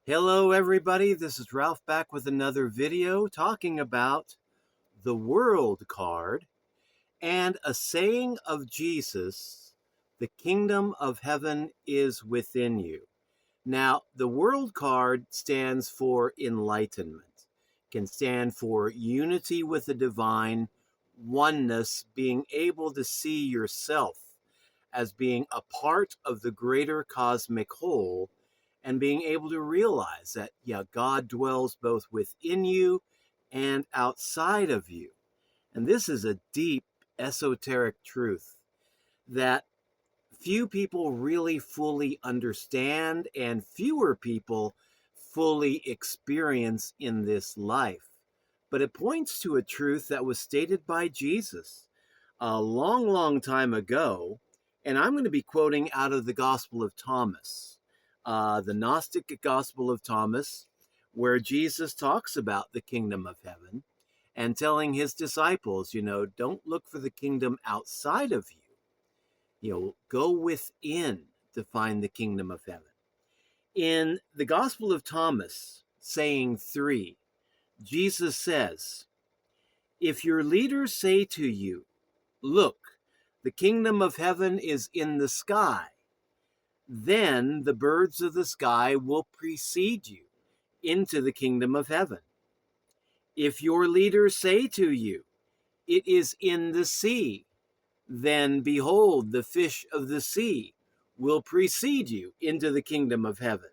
Hello everybody, this is Ralph back with another video talking about the World Card and a saying of Jesus, the kingdom of heaven is within you. Now, the World Card stands for enlightenment, can stand for unity with the divine, oneness, being able to see yourself as being a part of the greater cosmic whole and being able to realize that, yeah, God dwells both within you and outside of you. And this is a deep esoteric truth that few people really fully understand and fewer people fully experience in this life. But it points to a truth that was stated by Jesus a long, long time ago. And I'm going to be quoting out of the Gospel of Thomas, the Gnostic Gospel of Thomas, where Jesus talks about the kingdom of heaven and telling his disciples, don't look for the kingdom outside of you. Go within to find the kingdom of heaven. In the Gospel of Thomas, saying 3, Jesus says, if your leaders say to you, look, the kingdom of heaven is in the sky, then the birds of the sky will precede you into the kingdom of heaven. If your leaders say to you, it is in the sea, then behold, the fish of the sea will precede you into the kingdom of heaven.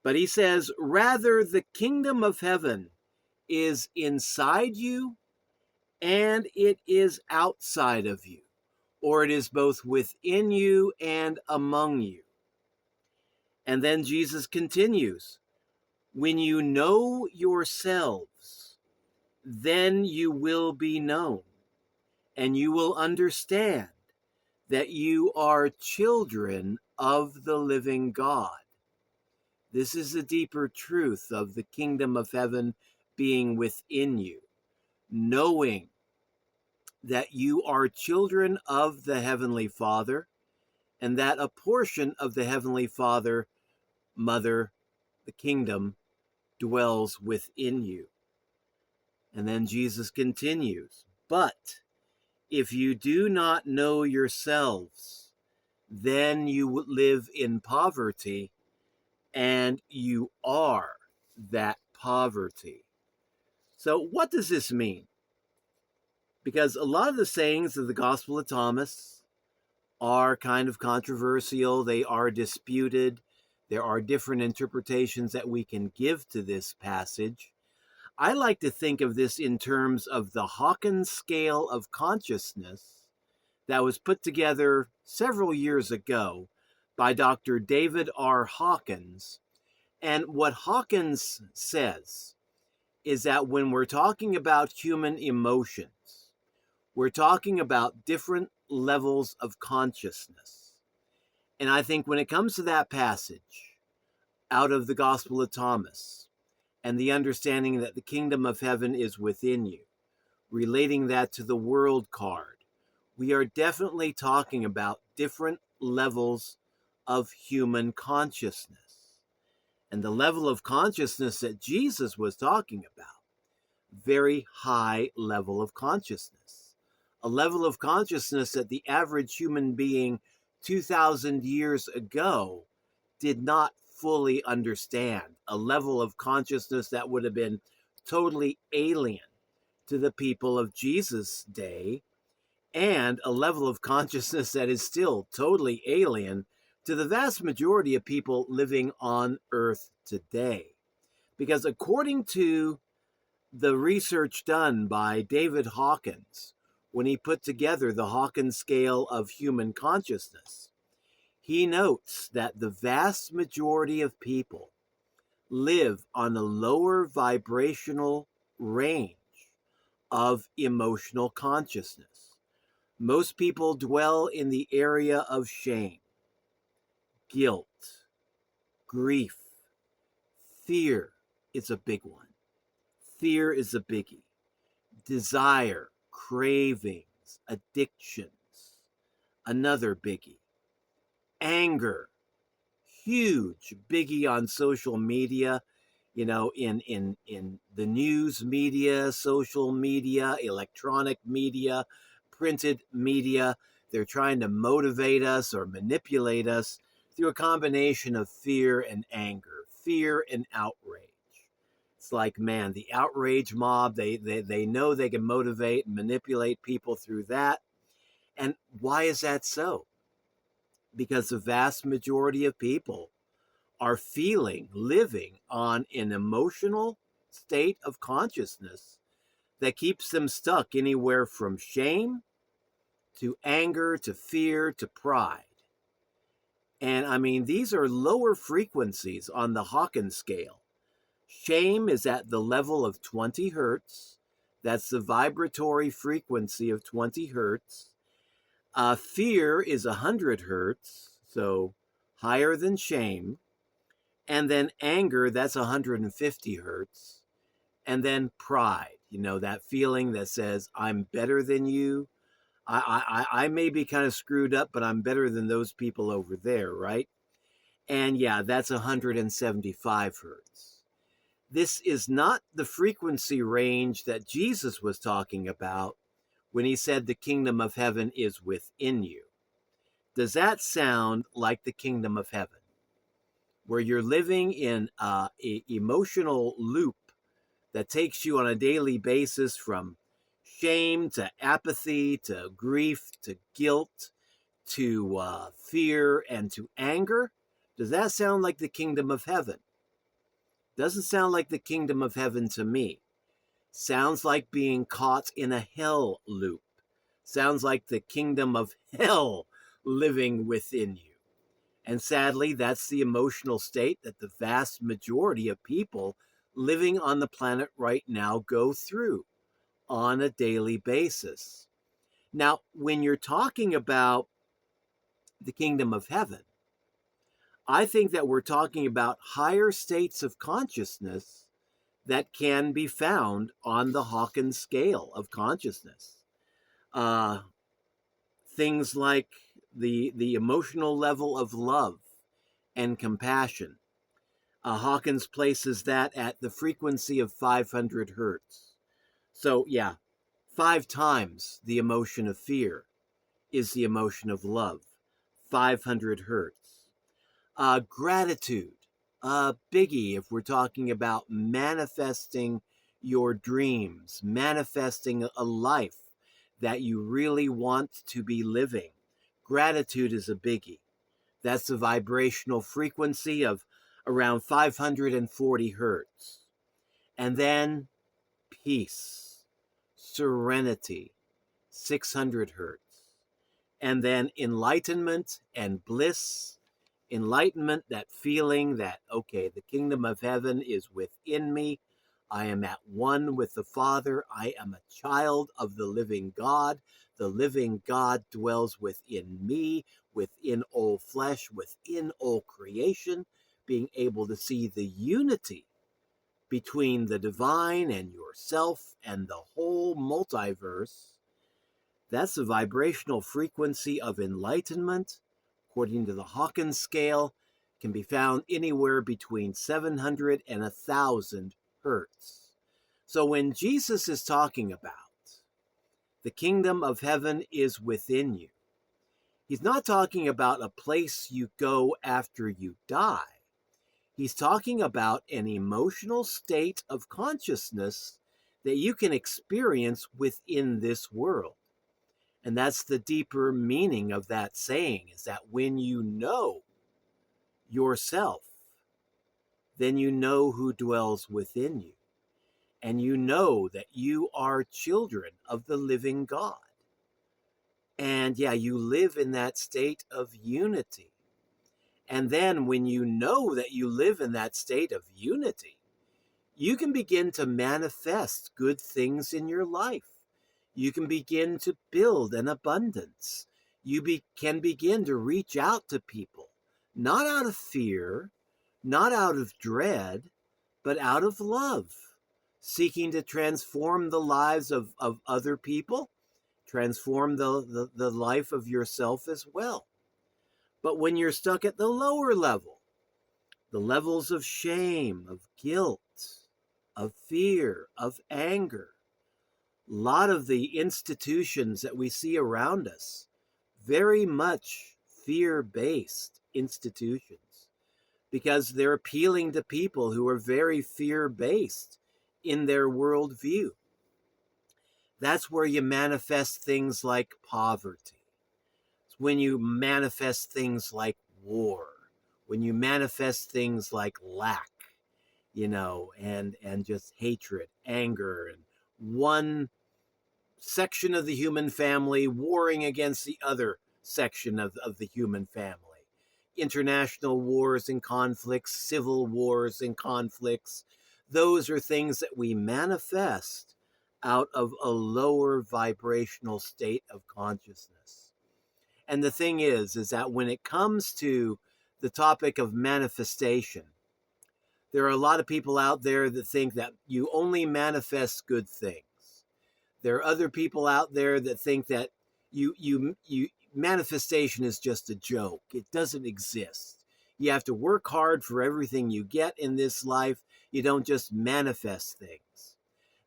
But he says, rather, the kingdom of heaven is inside you and it is outside of you, or it is both within you and among you. And then Jesus continues, when you know yourselves, then you will be known, and you will understand that you are children of the living God. This is the deeper truth of the kingdom of heaven being within you, knowing that you are children of the Heavenly Father, and that a portion of the Heavenly Father, Mother, the kingdom, dwells within you. And then Jesus continues, but if you do not know yourselves, then you live in poverty, and you are that poverty. So what does this mean? Because a lot of the sayings of the Gospel of Thomas are kind of controversial. They are disputed. There are different interpretations that we can give to this passage. I like to think of this in terms of the Hawkins scale of consciousness that was put together several years ago by Dr. David R. Hawkins. And what Hawkins says is that when we're talking about human emotions, we're talking about different levels of consciousness. And I think when it comes to that passage out of the Gospel of Thomas and the understanding that the kingdom of heaven is within you, relating that to the world card, we are definitely talking about different levels of human consciousness. And the level of consciousness that Jesus was talking about, very high level of consciousness, a level of consciousness that the average human being 2,000 years ago did not fully understand, a level of consciousness that would have been totally alien to the people of Jesus' day, and a level of consciousness that is still totally alien to the vast majority of people living on Earth today. Because according to the research done by David Hawkins, when he put together the Hawkins scale of human consciousness, he notes that the vast majority of people live on a lower vibrational range of emotional consciousness. Most people dwell in the area of shame, guilt, grief, fear is a big one. Fear is a biggie. Desire, cravings, addictions, another biggie. Anger, huge biggie on social media, in the news media, social media, electronic media, printed media. They're trying to motivate us or manipulate us through a combination of fear and anger, fear and outrage. It's like, man, the outrage mob, they know they can motivate and manipulate people through that. And why is that so? Because the vast majority of people are living on an emotional state of consciousness that keeps them stuck anywhere from shame to anger to fear to pride. And I mean, these are lower frequencies on the Hawkins scale. Shame is at the level of 20 hertz. That's the vibratory frequency of 20 hertz. Fear is 100 hertz, so higher than shame. And then anger, that's 150 hertz. And then pride, that feeling that says, I'm better than you. I may be kind of screwed up, but I'm better than those people over there, right? And yeah, that's 175 hertz. This is not the frequency range that Jesus was talking about when he said the kingdom of heaven is within you. Does that sound like the kingdom of heaven, where you're living in an emotional loop that takes you on a daily basis from shame to apathy to grief to guilt to fear and to anger? Does that sound like the kingdom of heaven? Doesn't sound like the kingdom of heaven to me. Sounds like being caught in a hell loop. Sounds like the kingdom of hell living within you. And sadly, that's the emotional state that the vast majority of people living on the planet right now go through on a daily basis. Now, when you're talking about the kingdom of heaven, I think that we're talking about higher states of consciousness that can be found on the Hawkins scale of consciousness. Things like the emotional level of love and compassion. Hawkins places that at the frequency of 500 hertz. So yeah, 5 times the emotion of fear is the emotion of love, 500 hertz. Gratitude, biggie if we're talking about manifesting your dreams, manifesting a life that you really want to be living. Gratitude is a biggie. That's the vibrational frequency of around 540 hertz. And then peace, serenity, 600 hertz. And then enlightenment and bliss. Enlightenment, that feeling that, okay, the kingdom of heaven is within me. I am at one with the Father. I am a child of the living God. The living God dwells within me, within all flesh, within all creation, being able to see the unity between the divine and yourself and the whole multiverse. That's the vibrational frequency of enlightenment. According to the Hawkins scale, can be found anywhere between 700 and 1,000 hertz. So when Jesus is talking about the kingdom of heaven is within you, he's not talking about a place you go after you die. He's talking about an emotional state of consciousness that you can experience within this world. And that's the deeper meaning of that saying, is that when you know yourself, then you know who dwells within you. And you know that you are children of the living God. And yeah, you live in that state of unity. And then when you know that you live in that state of unity, you can begin to manifest good things in your life. You can begin to build an abundance. You can begin to reach out to people, not out of fear, not out of dread, but out of love, seeking to transform the lives of other people, transform the life of yourself as well. But when you're stuck at the lower level, the levels of shame, of guilt, of fear, of anger. A lot of the institutions that we see around us, very much fear-based institutions, because they're appealing to people who are very fear-based in their worldview. That's where you manifest things like poverty. It's when you manifest things like war, when you manifest things like lack, and just hatred, anger, and one section of the human family warring against the other section of the human family. International wars and conflicts, civil wars and conflicts, those are things that we manifest out of a lower vibrational state of consciousness. And the thing is that when it comes to the topic of manifestation, there are a lot of people out there that think that you only manifest good things. There are other people out there that think that you manifestation is just a joke. It doesn't exist. You have to work hard for everything you get in this life. You don't just manifest things.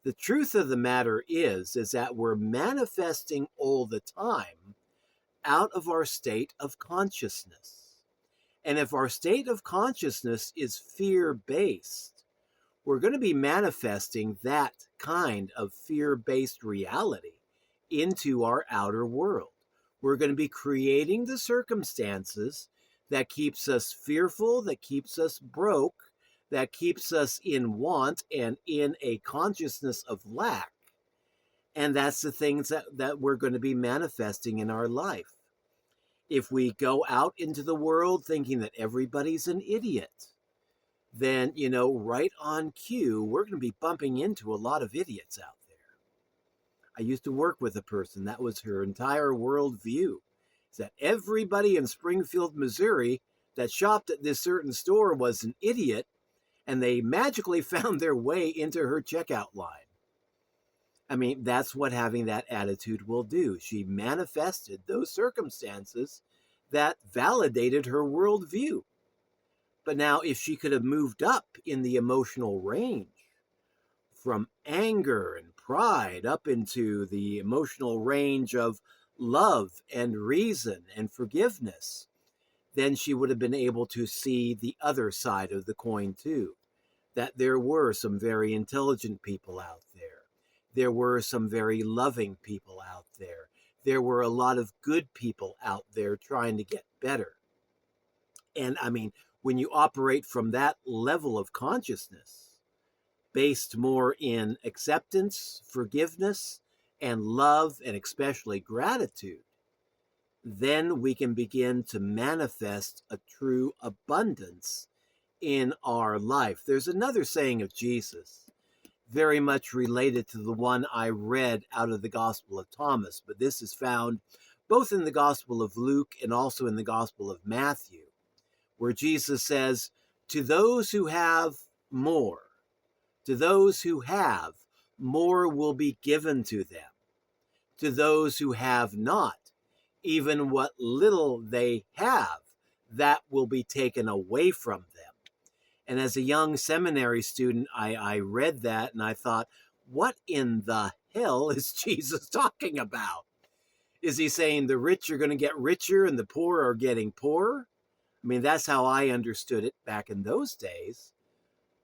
The truth of the matter is that we're manifesting all the time out of our state of consciousness. And if our state of consciousness is fear-based, we're going to be manifesting that kind of fear-based reality into our outer world. We're going to be creating the circumstances that keeps us fearful, that keeps us broke, that keeps us in want and in a consciousness of lack. And that's the things that we're going to be manifesting in our life. If we go out into the world thinking that everybody's an idiot, then, right on cue, we're going to be bumping into a lot of idiots out there. I used to work with a person, that was her entire worldview, is that everybody in Springfield, Missouri that shopped at this certain store was an idiot, and they magically found their way into her checkout line. I mean, that's what having that attitude will do. She manifested those circumstances that validated her worldview. But now, if she could have moved up in the emotional range from anger and pride up into the emotional range of love and reason and forgiveness, then she would have been able to see the other side of the coin too. That there were some very intelligent people out there. There were some very loving people out there. There were a lot of good people out there trying to get better. And I mean, when you operate from that level of consciousness, based more in acceptance, forgiveness, and love, and especially gratitude, then we can begin to manifest a true abundance in our life. There's another saying of Jesus, very much related to the one I read out of the Gospel of Thomas, but this is found both in the Gospel of Luke and also in the Gospel of Matthew, where Jesus says, to those who have more, more will be given to them. To those who have not, even what little they have, that will be taken away from them. And as a young seminary student, I read that and I thought, what in the hell is Jesus talking about? Is he saying the rich are going to get richer and the poor are getting poorer? I mean, that's how I understood it back in those days.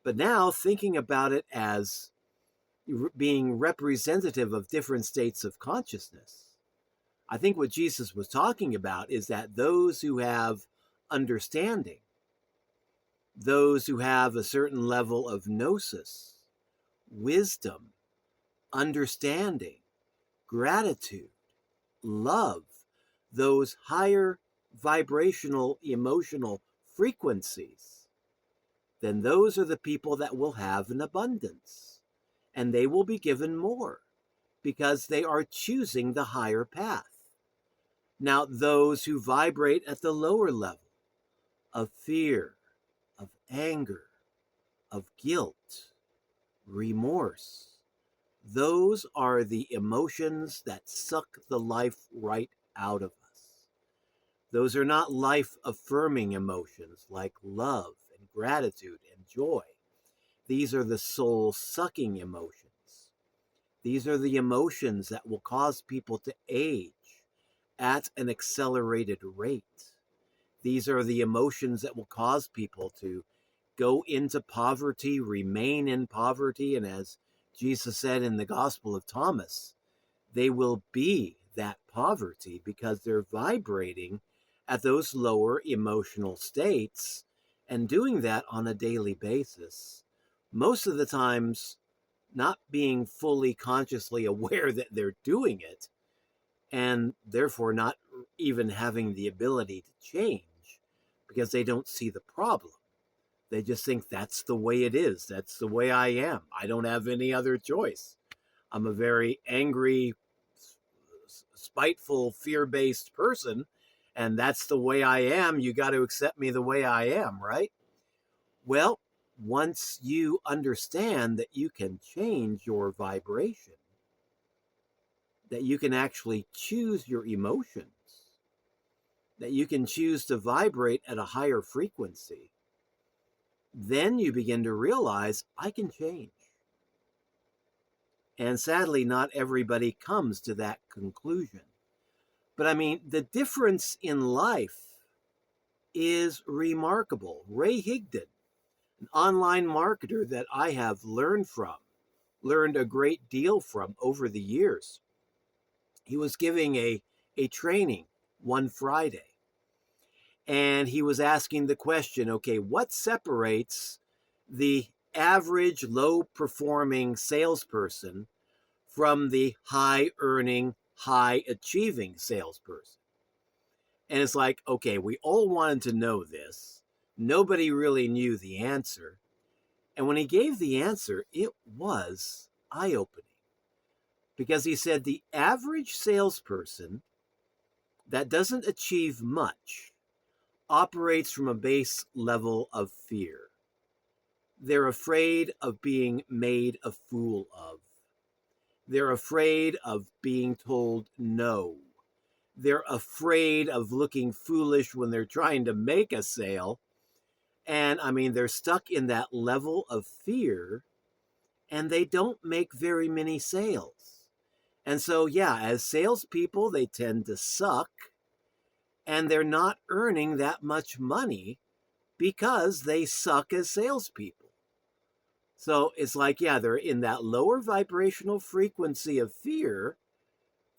But now, thinking about it as being representative of different states of consciousness, I think what Jesus was talking about is that those who have understanding, those who have a certain level of gnosis, wisdom, understanding, gratitude, love, those higher vibrational, emotional frequencies, then those are the people that will have an abundance. And they will be given more because they are choosing the higher path. Now, those who vibrate at the lower level of fear, of anger, of guilt, remorse, those are the emotions that suck the life right out of us. Those are not life-affirming emotions like love and gratitude and joy. These are the soul-sucking emotions. These are the emotions that will cause people to age at an accelerated rate. These are the emotions that will cause people to go into poverty, remain in poverty, and as Jesus said in the Gospel of Thomas, they will be that poverty because they're vibrating at those lower emotional states and doing that on a daily basis. Most of the times, not being fully consciously aware that they're doing it, and therefore not even having the ability to change because they don't see the problem. They just think that's the way it is. That's the way I am. I don't have any other choice. I'm a very angry, spiteful, fear-based person, and that's the way I am. You got to accept me the way I am, right? Well, once you understand that you can change your vibration, that you can actually choose your emotions, that you can choose to vibrate at a higher frequency, then you begin to realize I can change. And sadly, not everybody comes to that conclusion. But I mean, the difference in life is remarkable. Ray Higdon, an online marketer that I have learned a great deal from over the years. He was giving a training one Friday, and he was asking the question, okay, what separates the average low-performing salesperson from the high-earning, high-achieving salesperson? And it's like, okay, we all wanted to know this. Nobody really knew the answer. And when he gave the answer, it was eye-opening. Because he said the average salesperson that doesn't achieve much operates from a base level of fear. They're afraid of being made a fool of. They're afraid of being told no. They're afraid of looking foolish when they're trying to make a sale. And I mean, they're stuck in that level of fear, and they don't make very many sales. And so, yeah, as salespeople, they tend to suck, and they're not earning that much money because they suck as salespeople. So it's like, yeah, they're in that lower vibrational frequency of fear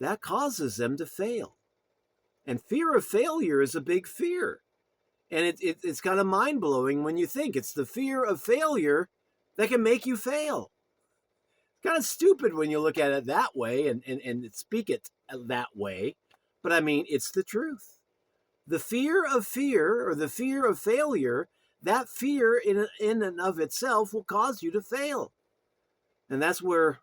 that causes them to fail. And fear of failure is a big fear. And it's kind of mind-blowing when you think it's the fear of failure that can make you fail. It's kind of stupid when you look at it that way and speak it that way. But I mean, it's the truth. The fear of fear, or the fear of failure, that fear in and of itself will cause you to fail. And that's where,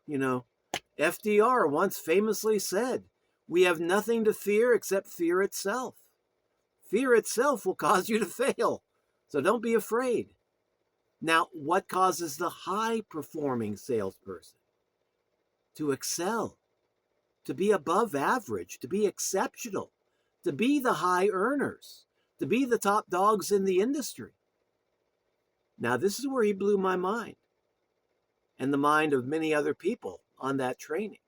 FDR once famously said, we have nothing to fear except fear itself. Fear itself will cause you to fail. So don't be afraid. Now, what causes the high-performing salesperson to excel, to be above average, to be exceptional, to be the high earners, to be the top dogs in the industry? Now, this is where he blew my mind and the mind of many other people on that training.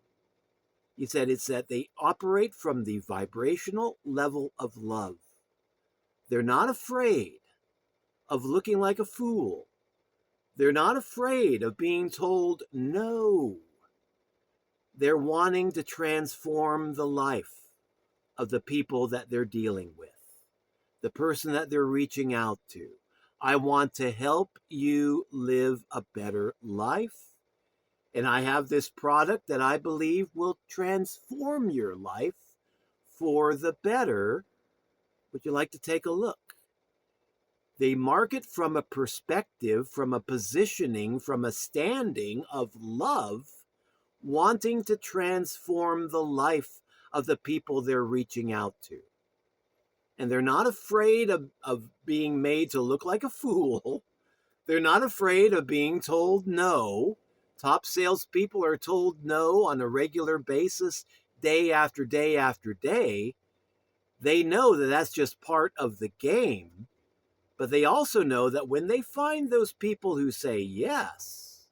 He said it's that they operate from the vibrational level of love. They're not afraid of looking like a fool. They're not afraid of being told no. They're wanting to transform the life of the people that they're dealing with, the person that they're reaching out to. I want to help you live a better life. And I have this product that I believe will transform your life for the better. Would you like to take a look? They market from a perspective, from a positioning, from a standing of love, wanting to transform the life of the people they're reaching out to. And they're not afraid of being made to look like a fool. They're not afraid of being told no. Top salespeople are told no on a regular basis, day after day after day. They know that that's just part of the game, But they also know that when they find those people who say yes,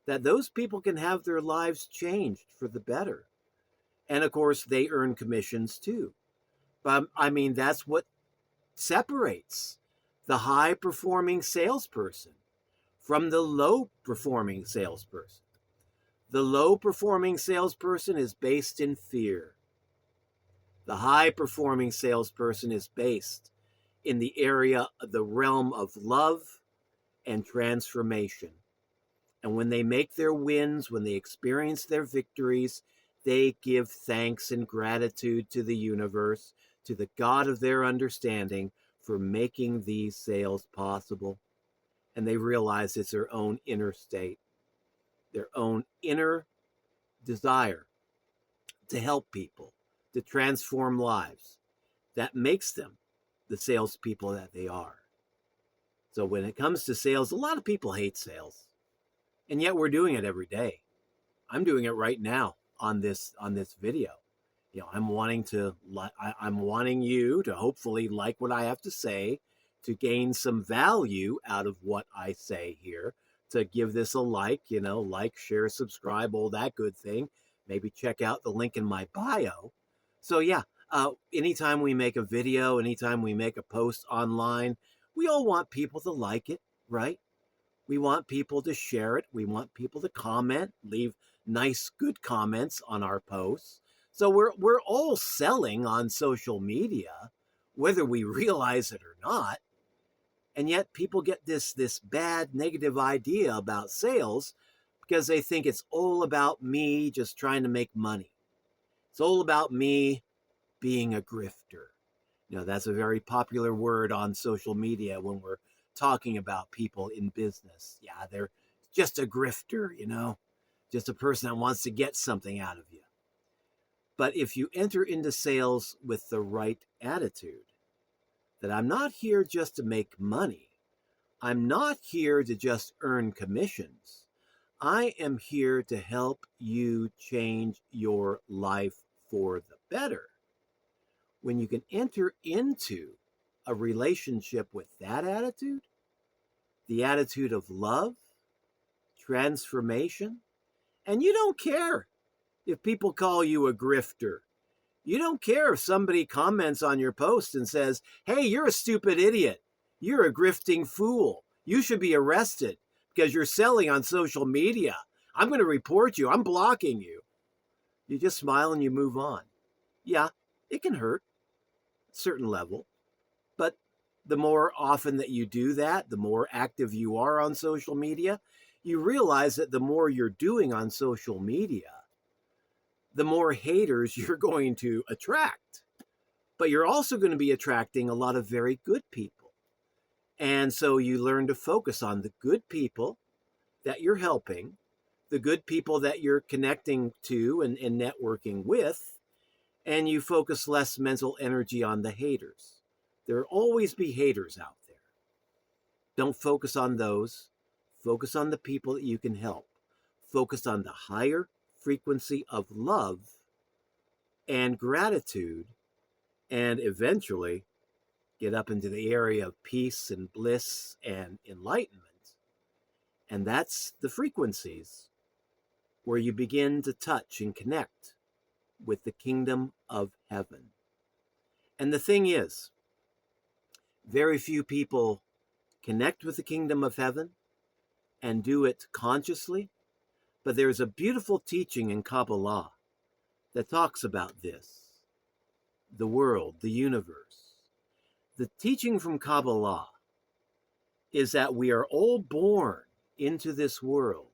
that those people can have their lives changed for the better. And of course, they earn commissions too. But I mean, that's what separates the high performing salesperson from the low performing salesperson. The low performing salesperson is based in fear. The high performing salesperson is based in the area of the realm of love and transformation. And when they make their wins, when they experience their victories, they give thanks and gratitude to the universe, to the God of their understanding, for making these sales possible. And they realize it's their own inner state, their own inner desire to help people, to transform lives, that makes them the salespeople that they are. So when it comes to sales, a lot of people hate sales, and yet we're doing it every day. I'm doing it right now on this video. You know, I'm wanting you to hopefully like what I have to say, to gain some value out of what I say here, to give this a like, like, share, subscribe, all that good thing. Maybe check out the link in my bio. So yeah, anytime we make a video, anytime we make a post online, we all want people to like it, right? We want people to share it. We want people to comment, leave nice, good comments on our posts. So we're all selling on social media, whether we realize it or not. And yet people get this bad, negative idea about sales because they think it's all about me just trying to make money. It's all about me being a grifter. That's a very popular word on social media when we're talking about people in business. Yeah, they're just a grifter, just a person that wants to get something out of you. But if you enter into sales with the right attitude, that I'm not here just to make money, I'm not here to just earn commissions, I am here to help you change your life for the better. When you can enter into a relationship with that attitude, the attitude of love, transformation, and you don't care if people call you a grifter. You don't care if somebody comments on your post and says, hey, you're a stupid idiot. You're a grifting fool. You should be arrested because you're selling on social media. I'm going to report you. I'm blocking you. You just smile and you move on. Yeah, it can hurt at a certain level. But the more often that you do that, the more active you are on social media, you realize that the more you're doing on social media, the more haters you're going to attract. But you're also going to be attracting a lot of very good people. And so you learn to focus on the good people that you're helping, the good people that you're connecting to and networking with, and you focus less mental energy on the haters. There will always be haters out there. Don't focus on those. Focus on the people that you can help. Focus on the higher frequency of love and gratitude, and eventually get up into the area of peace and bliss and enlightenment. And that's the frequencies where you begin to touch and connect with the kingdom of heaven. And the thing is, very few people connect with the kingdom of heaven and do it consciously. But there's a beautiful teaching in Kabbalah that talks about this, the world, the universe. The teaching from Kabbalah is that we are all born into this world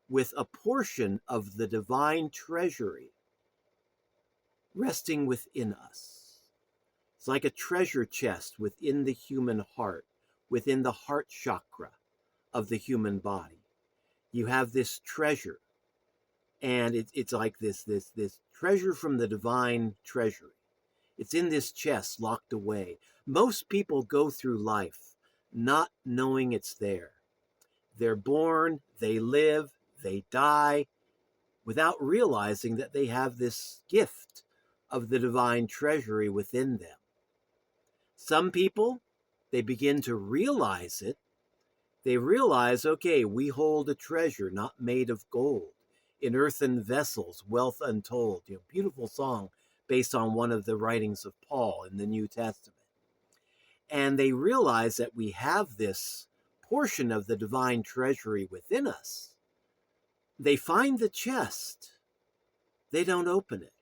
with a portion of the divine treasury resting within us. It's like a treasure chest within the human heart, within the heart chakra of the human body. You have this treasure, and it's like this treasure from the divine treasury. It's in this chest locked away. Most people go through life not knowing it's there. They're born, they live, they die without realizing that they have this gift of the divine treasury within them. Some people they begin to realize it. They realize, okay, we hold a treasure not made of gold, in earthen vessels, wealth untold. Beautiful song based on one of the writings of Paul in the New Testament. And they realize that we have this portion of the divine treasury within us. They find the chest. They don't open it.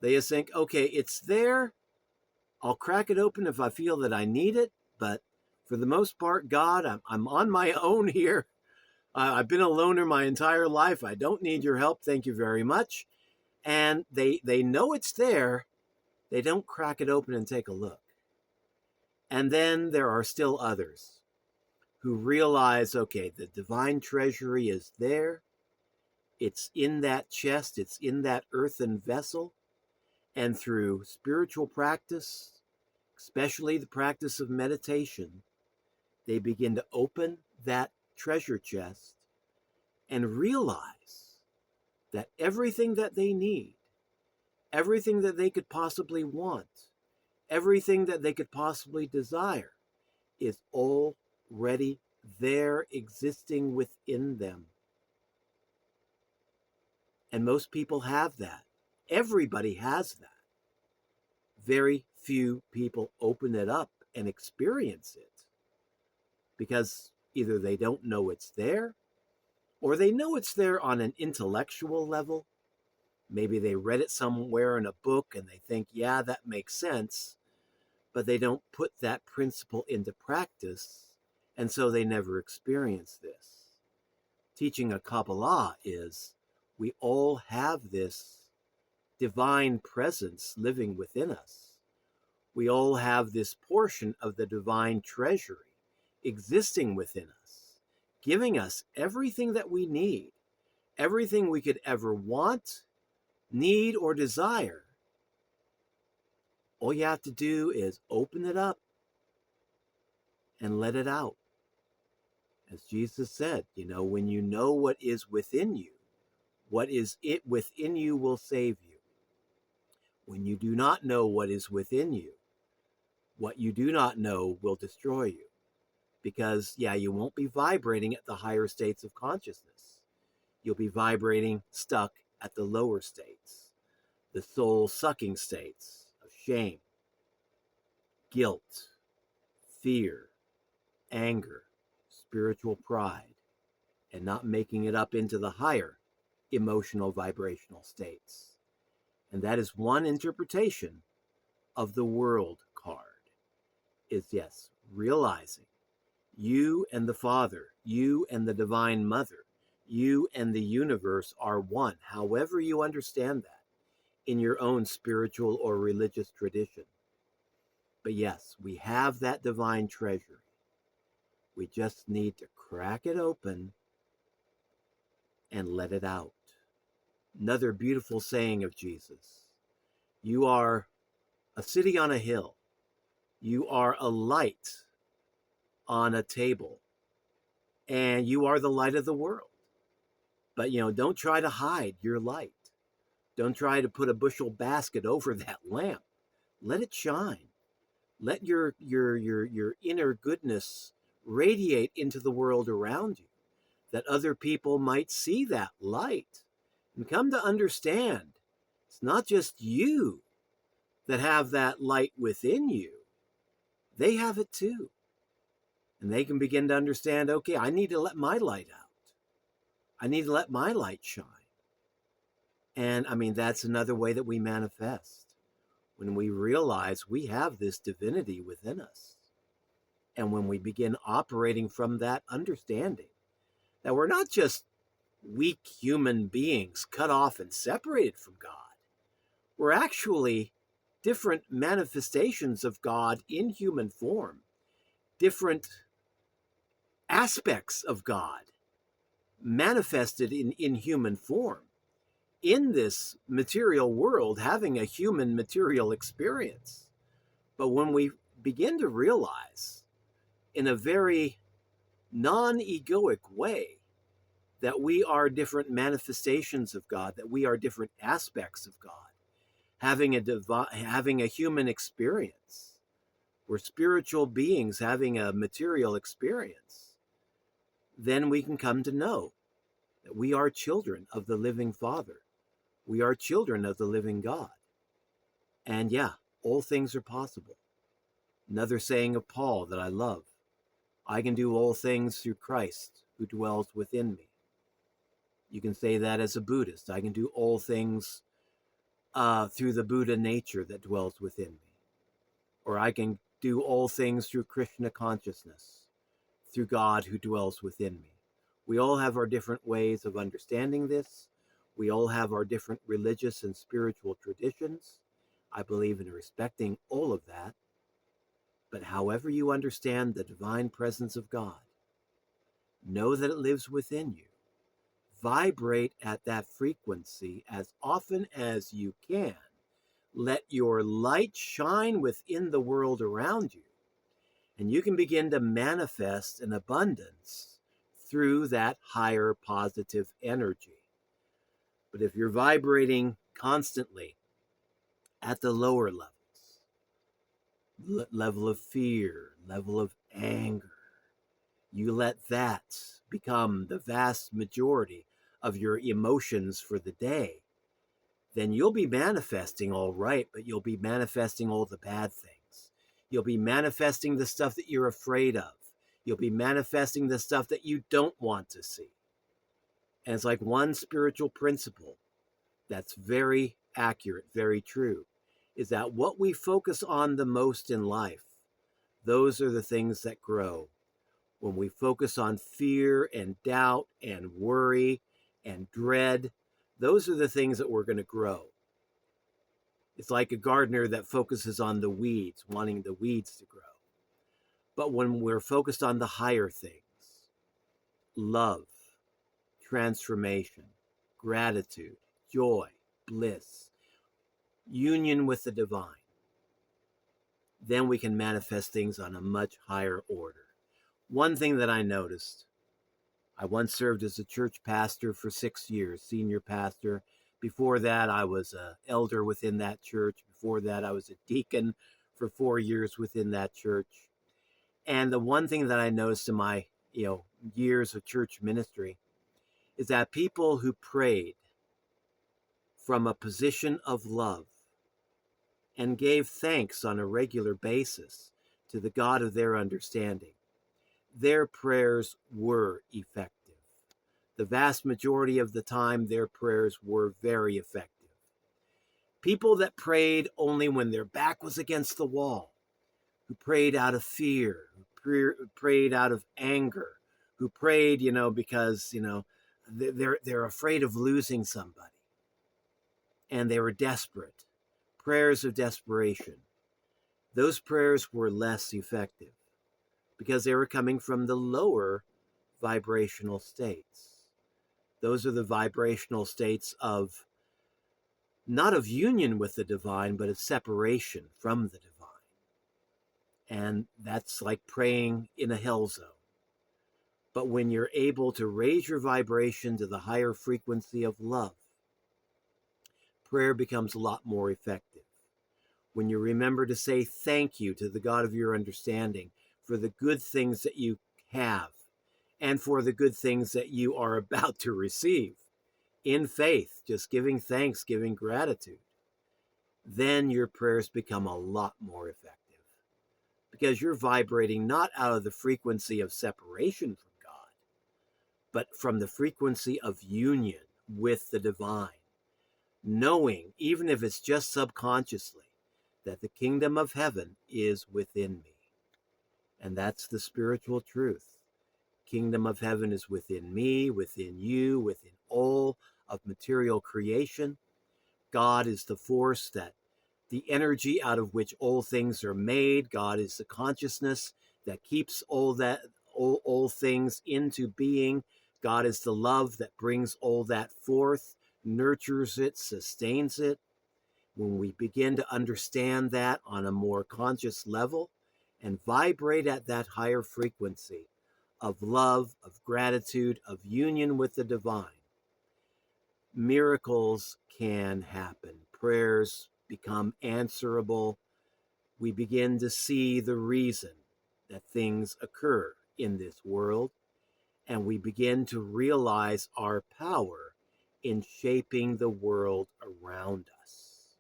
They just think, okay, it's there. I'll crack it open if I feel that I need it. But for the most part, God, I'm on my own here. I've been a loner my entire life. I don't need your help. Thank you very much. And they know it's there. They don't crack it open and take a look. And then there are still others who realize, okay, the divine treasury is there. It's in that chest. It's in that earthen vessel. And through spiritual practice, especially the practice of meditation, they begin to open that treasure chest and realize that everything that they need, everything that they could possibly want, everything that they could possibly desire is already there, existing within them. And most people have that. Everybody has that. Very few people open it up and experience it because either they don't know it's there, or they know it's there on an intellectual level. Maybe they read it somewhere in a book and they think, yeah, that makes sense, but they don't put that principle into practice, and so they never experience this. Teaching a Kabbalah is we all have this divine presence living within us. We all have this portion of the divine treasury existing within us, giving us everything that we need, everything we could ever want, need, or desire. All you have to do is open it up and let it out. As Jesus said, when you know what is within you, what is it within you will save you. When you do not know what is within you, what you do not know will destroy you. Because, you won't be vibrating at the higher states of consciousness. You'll be vibrating stuck at the lower states, the soul-sucking states of shame, guilt, fear, anger, spiritual pride, and not making it up into the higher emotional vibrational states. And that is one interpretation of the world card, is yes, realizing you and the Father, you and the Divine Mother, you and the universe are one, however you understand that in your own spiritual or religious tradition. But yes, we have that divine treasury. We just need to crack it open and let it out. Another beautiful saying of Jesus. You are a city on a hill. You are a light on a table. And you are the light of the world. But, don't try to hide your light. Don't try to put a bushel basket over that lamp. Let it shine. Let your inner goodness radiate into the world around you, that other people might see that light and come to understand it's not just you that have that light within you. They have it too. And they can begin to understand, okay, I need to let my light out. I need to let my light shine. And that's another way that we manifest. When we realize we have this divinity within us. And when we begin operating from that understanding that we're not just weak human beings cut off and separated from God. We're actually different manifestations of God in human form, different aspects of God manifested in human form in this material world, having a human material experience. But when we begin to realize in a very non-egoic way that we are different manifestations of God, that we are different aspects of God, having a human experience, We're spiritual beings having a material experience. Then we can come to know that we are children of the living Father. We are children of the living God. And yeah, all things are possible. Another saying of Paul that I love: I can do all things through Christ who dwells within me. You can say that as a Buddhist. I can do all things through the Buddha nature that dwells within me. Or I can do all things through Krishna consciousness, through God who dwells within me. We all have our different ways of understanding this. We all have our different religious and spiritual traditions. I believe in respecting all of that. But however you understand the divine presence of God, know that it lives within you. Vibrate at that frequency as often as you can. Let your light shine within the world around you, and you can begin to manifest an abundance through that higher positive energy. But if you're vibrating constantly at the lower levels, level of fear, level of anger, you let that become the vast majority of your emotions for the day, then you'll be manifesting all right, but you'll be manifesting all the bad things. You'll be manifesting the stuff that you're afraid of. You'll be manifesting the stuff that you don't want to see. And it's like one spiritual principle that's very accurate, very true, is that what we focus on the most in life, those are the things that grow. When we focus on fear and doubt and worry and dread, those are the things that we're going to grow. It's like a gardener that focuses on the weeds, wanting the weeds to grow. But when we're focused on the higher things, love, transformation, gratitude, joy, bliss, union with the divine, then we can manifest things on a much higher order. One thing that I noticed, I once served as a church pastor for 6 years, senior pastor. Before that, I was an elder within that church. Before that, I was a deacon for 4 years within that church. And the one thing that I noticed in my years of church ministry is that people who prayed from a position of love and gave thanks on a regular basis to the God of their understanding, their prayers were effective. The vast majority of the time, their prayers were very effective. People that prayed only when their back was against the wall, who prayed out of fear, who prayed out of anger, who prayed, because, they're afraid of losing somebody. And they were desperate. Prayers of desperation. Those prayers were less effective because they were coming from the lower vibrational states. Those are the vibrational states of, not of union with the divine, but of separation from the divine. And that's like praying in a hell zone. But when you're able to raise your vibration to the higher frequency of love, prayer becomes a lot more effective. When you remember to say thank you to the God of your understanding for the good things that you have and for the good things that you are about to receive in faith, just giving thanks, giving gratitude, then your prayers become a lot more effective because you're vibrating not out of the frequency of separation from God, but from the frequency of union with the divine, knowing, even if it's just subconsciously, that the kingdom of heaven is within me. And that's the spiritual truth. Kingdom of heaven is within me, within you, within all of material creation. God is the force, that the energy out of which all things are made. God is the consciousness that keeps all things into being. God is the love that brings all that forth, nurtures it, sustains it. When we begin to understand that on a more conscious level and vibrate at that higher frequency of love, of gratitude, of union with the divine, miracles can happen. Prayers become answerable. we begin to see the reason that things occur in this world, and we begin to realize our power in shaping the world around us.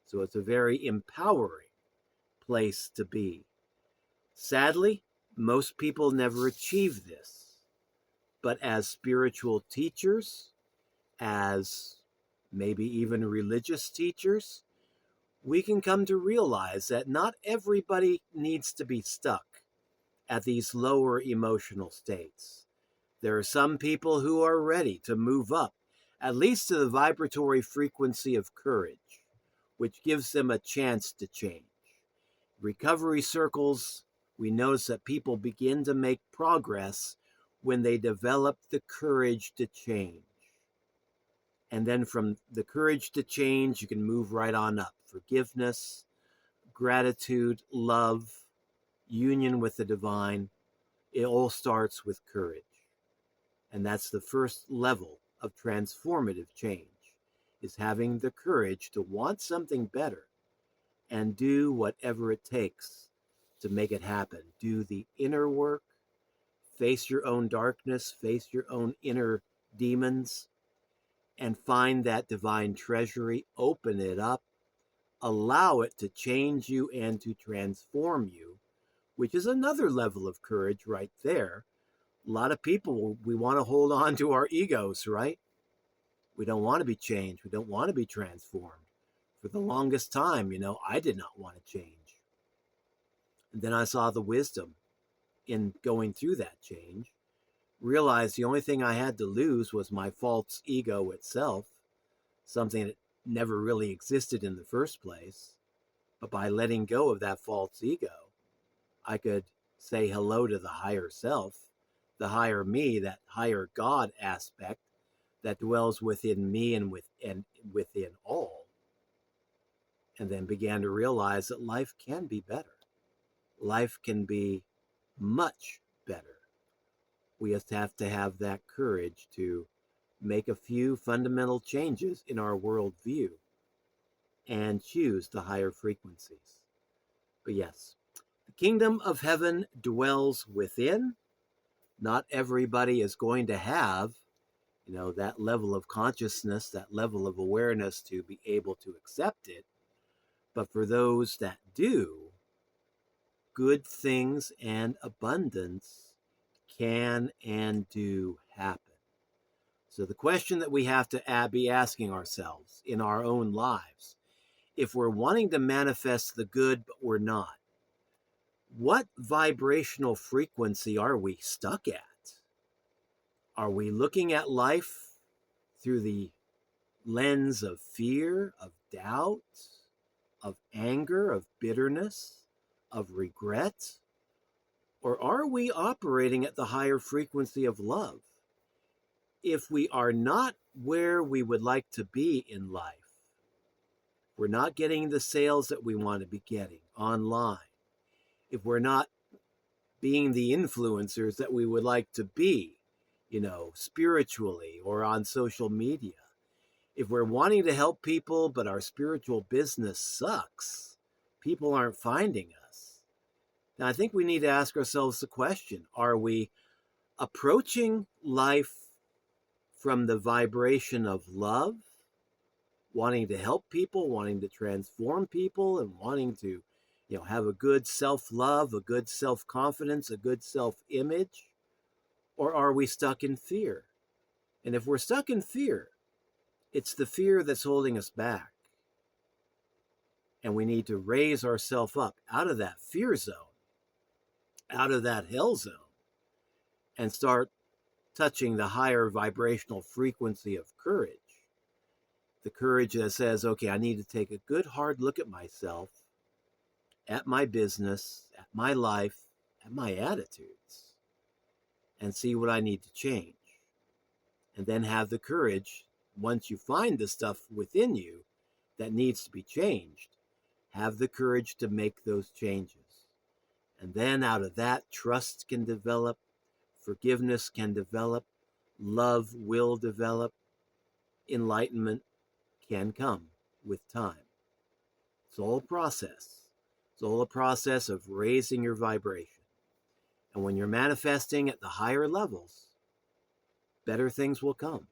So it's a very empowering place to be. Sadly, most people never achieve this, but as spiritual teachers, as maybe even religious teachers, we can come to realize that not everybody needs to be stuck at these lower emotional states. There are some people who are ready to move up, at least to the vibratory frequency of courage, which gives them a chance to change. Recovery circles, we notice that people begin to make progress when they develop the courage to change. And then from the courage to change, you can move right on up. Forgiveness, gratitude, love, union with the divine, it all starts with courage. And that's the first level of transformative change, is having the courage to want something better and do whatever it takes to make it happen. Do the inner work, face your own darkness, face your own inner demons, and find that divine treasury, open it up, allow it to change you and to transform you, which is another level of courage right there. A lot of people, we want to hold on to our egos, right? We don't want to be changed. We don't want to be transformed. For the longest time, I did not want to change. And then I saw the wisdom in going through that change, realized the only thing I had to lose was my false ego itself, something that never really existed in the first place. But by letting go of that false ego, I could say hello to the higher self, the higher me, that higher God aspect that dwells within me and within all. And then began to realize that life can be better. Life can be much better. We just have to have that courage to make a few fundamental changes in our worldview and choose the higher frequencies. But yes, the kingdom of heaven dwells within. Not everybody is going to have, that level of consciousness, that level of awareness to be able to accept it. But for those that do, good things and abundance can and do happen. So the question that we have to be asking ourselves in our own lives, if we're wanting to manifest the good but we're not, what vibrational frequency are we stuck at? Are we looking at life through the lens of fear, of doubt, of anger, of bitterness, of regret? Or are we operating at the higher frequency of love? If we are not where we would like to be in life, we're not getting the sales that we want to be getting online, if we're not being the influencers that we would like to be, spiritually or on social media, if we're wanting to help people but our spiritual business sucks, people aren't finding us. Now, I think we need to ask ourselves the question, are we approaching life from the vibration of love, wanting to help people, wanting to transform people, and wanting to, have a good self-love, a good self-confidence, a good self-image? Or are we stuck in fear? And if we're stuck in fear, it's the fear that's holding us back. And we need to raise ourselves up out of that fear zone, out of that hell zone, and start touching the higher vibrational frequency of courage. The courage that says, okay, I need to take a good hard look at myself, at my business, at my life, at my attitudes, and see what I need to change. And then have the courage, once you find the stuff within you that needs to be changed, have the courage to make those changes. And then out of that, trust can develop, forgiveness can develop, love will develop, enlightenment can come with time. It's all a process. It's all a process of raising your vibration. And when you're manifesting at the higher levels, better things will come.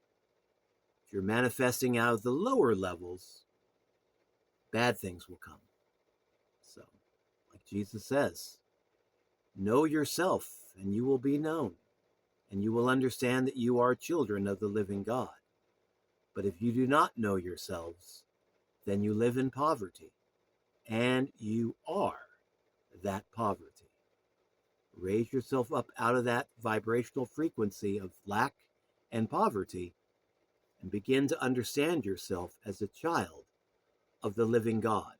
If you're manifesting out of the lower levels, bad things will come. So, like Jesus says, know yourself and you will be known, and you will understand that you are children of the living God. But if you do not know yourselves, then you live in poverty, and you are that poverty. Raise yourself up out of that vibrational frequency of lack and poverty, and begin to understand yourself as a child of the living God,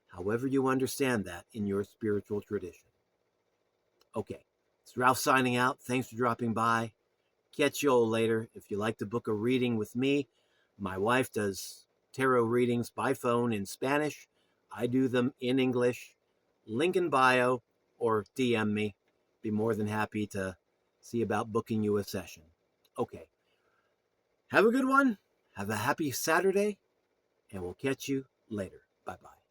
however you understand that in your spiritual tradition. Okay, it's Ralph signing out. Thanks for dropping by. Catch you all later. If you like to book a reading with me, my wife does tarot readings by phone in Spanish. I do them in English. Link in bio, or DM me. Be more than happy to see about booking you a session. Okay. Have a good one. Have a happy Saturday, and we'll catch you later. Bye-bye.